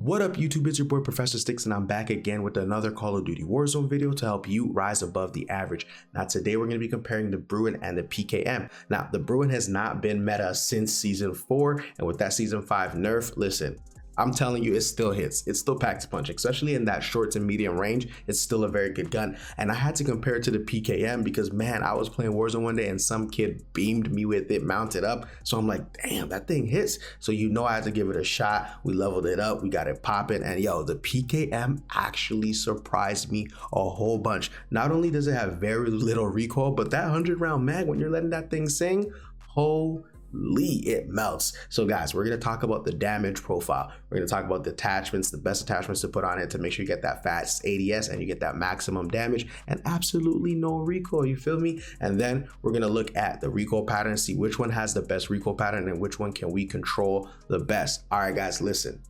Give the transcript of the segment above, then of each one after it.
What up YouTube, it's your boy ProfessorStix and I'm back again with another Call of Duty Warzone video to help you rise above the average. Now today we're going to be comparing the Bruen and the PKM. Now the Bruen has not been meta since season 4, and with that season 5 nerf, listen, I'm telling you, it still hits. It still packs a punch, especially in that short to medium range. It's still a very good gun. And I had to compare it to the PKM because, man, I was playing Warzone one day and some kid beamed me with it mounted up. So I'm like, damn, that thing hits. So you know I had to give it a shot. We leveled it up. We got it popping. And yo, the PKM actually surprised me a whole bunch. Not only does it have very little recoil, but that 100-round mag, when you're letting that thing sing, it melts. So guys, we're going to talk about the damage profile. We're going to talk about the attachments, the best attachments to put on it to make sure you get that fast ADS and you get that maximum damage and absolutely no recoil, you feel me? And then we're going to look at the recoil pattern, see which one has the best recoil pattern and which one can we control the best. All right guys, listen,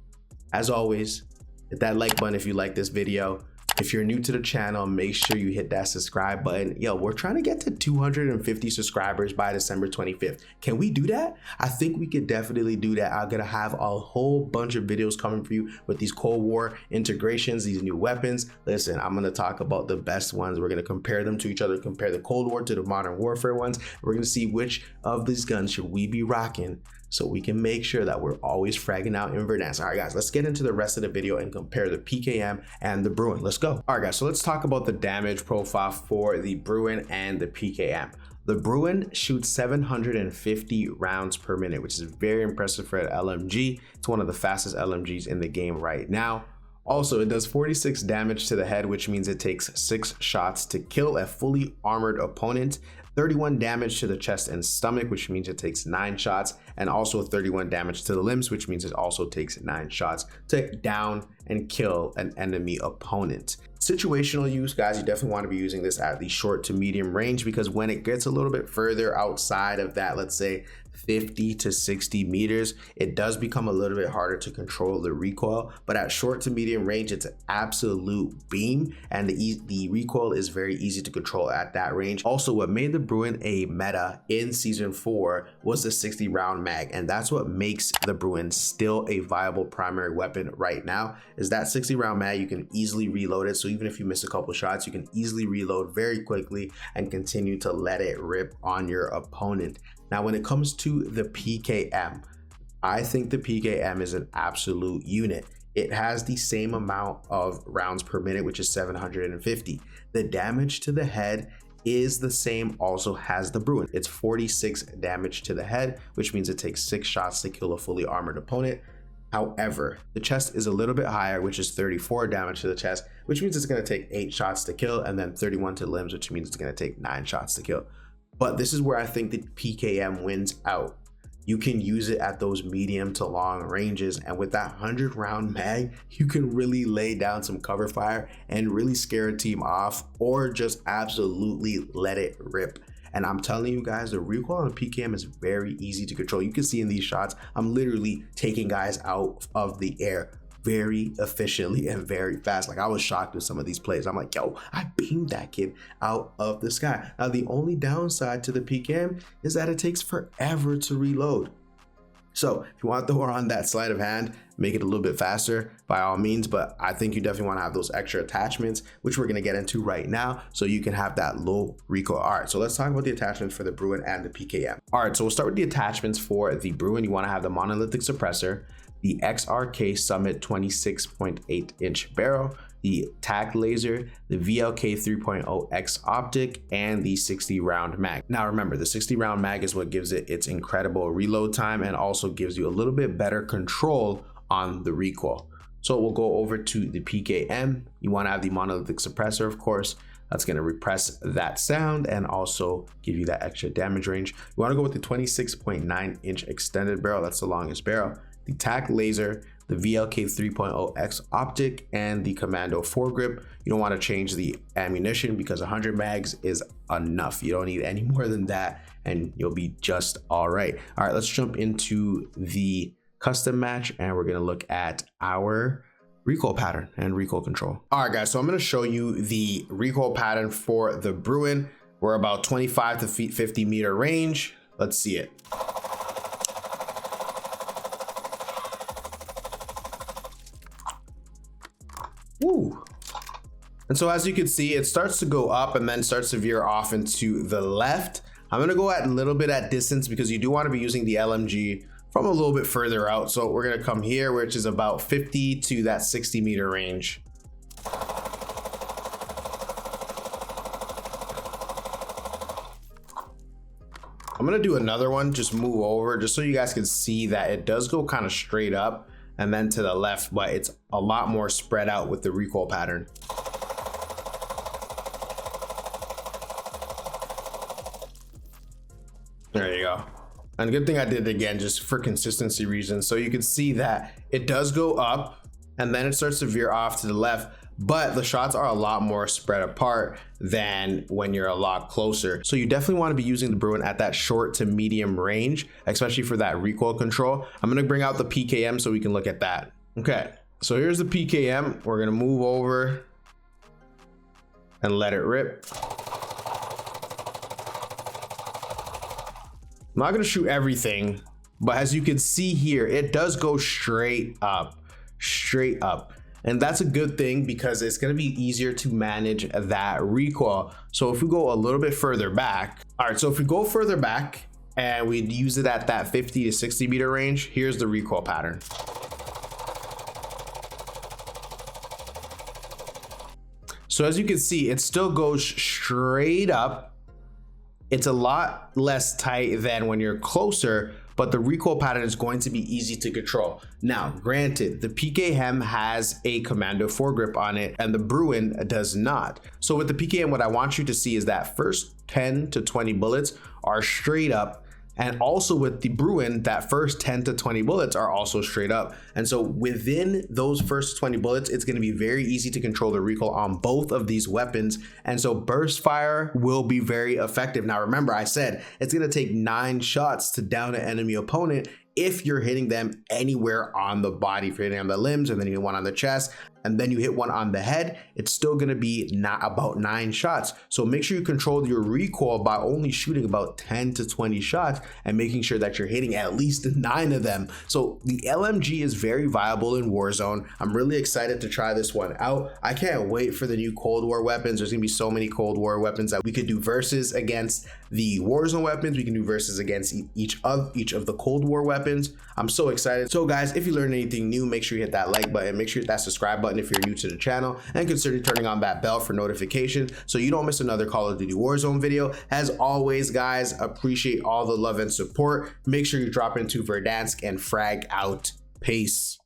as always, hit that like button if you like this video. If you're new to the channel, make sure you hit that subscribe button. Yo, we're trying to get to 250 subscribers by December 25th. Can we do that? I think we could definitely do that. I'm gonna have a whole bunch of videos coming for you with these Cold War integrations, these new weapons. Listen, I'm gonna talk about the best ones. We're gonna compare them to each other, compare the Cold War to the Modern Warfare ones. We're gonna see which of these guns should we be rocking so we can make sure that we're always fragging out in Verdansk. All right guys, let's get into the rest of the video and compare the PKM and the Bruen. Let's go. All right guys, so let's talk about the damage profile for the Bruen and the PKM. The Bruen shoots 750 rounds per minute, which is very impressive for an LMG. It's one of the fastest LMGs in the game right now. Also, it does 46 damage to the head, which means it takes 6 shots to kill a fully armored opponent. 31 damage to the chest and stomach, which means it takes 9 shots, and also 31 damage to the limbs, which means it also takes 9 shots to down and kill an enemy opponent. Situational use, guys, you definitely want to be using this at the short to medium range because when it gets a little bit further outside of that, let's say 50 to 60 meters, it does become a little bit harder to control the recoil, but at short to medium range, it's an absolute beam and the recoil is very easy to control at that range. Also, what made the Bruen a meta in season 4 was the 60 round mag, and that's what makes the Bruen still a viable primary weapon right now, is that 60 round mag. You can easily reload it, so even if you miss a couple shots, you can easily reload very quickly and continue to let it rip on your opponent. Now, when it comes to the PKM, I think the PKM is an absolute unit. It has the same amount of rounds per minute, which is 750. The damage to the head is the same, also has the Bruen. It's 46 damage to the head, which means it takes 6 shots to kill a fully armored opponent. However, the chest is a little bit higher, which is 34 damage to the chest, which means it's going to take 8 shots to kill, and then 31 to the limbs, which means it's going to take 9 shots to kill. But this is where I think the PKM wins out. You can use it at those medium to long ranges, and with that 100 round mag, you can really lay down some cover fire and really scare a team off, or just absolutely let it rip. And I'm telling you guys, the recoil on the PKM is very easy to control. You can see in these shots, I'm literally taking guys out of the air very efficiently and very fast. Like, I was shocked with some of these plays. I'm like, yo, I beamed that kid out of the sky. Now, the only downside to the PKM is that it takes forever to reload. So if you want to throw on that sleight of hand, make it a little bit faster by all means, but I think you definitely want to have those extra attachments, which we're going to get into right now, so you can have that low recoil. All right, so let's talk about the attachments for the Bruen and the PKM. All right, so we'll start with the attachments for the Bruen. You want to have the monolithic suppressor, the XRK Summit 26.8 inch barrel, the TAC laser, the VLK 3.0X optic, and the 60 round mag. Now remember, the 60 round mag is what gives it its incredible reload time and also gives you a little bit better control on the recoil. So we'll go over to the PKM. You want to have the monolithic suppressor, of course. That's going to repress that sound and also give you that extra damage range. You want to go with the 26.9 inch extended barrel. That's the longest barrel. The TAC laser, the VLK 3.0X optic, and the Commando foregrip. You don't want to change the ammunition because 100 mags is enough. You don't need any more than that and you'll be just all right. All right, let's jump into the custom match and we're going to look at our recoil pattern and recoil control. All right, guys, so I'm going to show you the recoil pattern for the Bruen. We're about 25 to 50 meter range. Let's see it. Woo. And so as you can see, it starts to go up and then starts to veer off into the left. I'm gonna go at a little bit at distance because you do want to be using the LMG from a little bit further out. So we're gonna come here, which is about 50 to that 60 meter range. I'm gonna do another one, just move over, just so you guys can see that it does go kind of straight up and then to the left, but it's a lot more spread out with the recoil pattern. There you go. And good thing I did it again, just for consistency reasons. So you can see that it does go up and then it starts to veer off to the left, but the shots are a lot more spread apart than when you're a lot closer. So you definitely want to be using the Bruen at that short to medium range, especially for that recoil control. I'm going to bring out the PKM so we can look at that. Okay, so here's the PKM. We're going to move over and let it rip. I'm not going to shoot everything, but as you can see here, it does go straight up. And that's a good thing because it's going to be easier to manage that recoil. So if we go a little bit further back, all right, so if we go further back and we use it at that 50 to 60 meter range, here's the recoil pattern. So as you can see, it still goes straight up. It's a lot less tight than when you're closer, but the recoil pattern is going to be easy to control. Now, granted, the PKM has a commando foregrip on it and the Bruen does not. So with the PKM, what I want you to see is that first 10 to 20 bullets are straight up. And also with the Bruen, that first 10 to 20 bullets are also straight up. And so within those first 20 bullets, it's going to be very easy to control the recoil on both of these weapons. And so burst fire will be very effective. Now, remember, I said it's going to take 9 shots to down an enemy opponent if you're hitting them anywhere on the body. If you're hitting on the limbs and then you hit one on the chest and then you hit one on the head, it's still going to be not about 9 shots. So make sure you control your recoil by only shooting about 10 to 20 shots and making sure that you're hitting at least 9 of them. So the LMG is very viable in Warzone. I'm really excited to try this one out. I can't wait for the new Cold War weapons. There's gonna be so many Cold War weapons that we could do versus against the Warzone weapons. We can do versus against each of the Cold War weapons. I'm so excited. So guys, if you learned anything new, make sure you hit that like button, make sure you hit that subscribe button if you're new to the channel, and consider turning on that bell for notifications so you don't miss another Call of Duty Warzone video. As always, guys, appreciate all the love and support. Make sure you drop into Verdansk and frag out. Peace.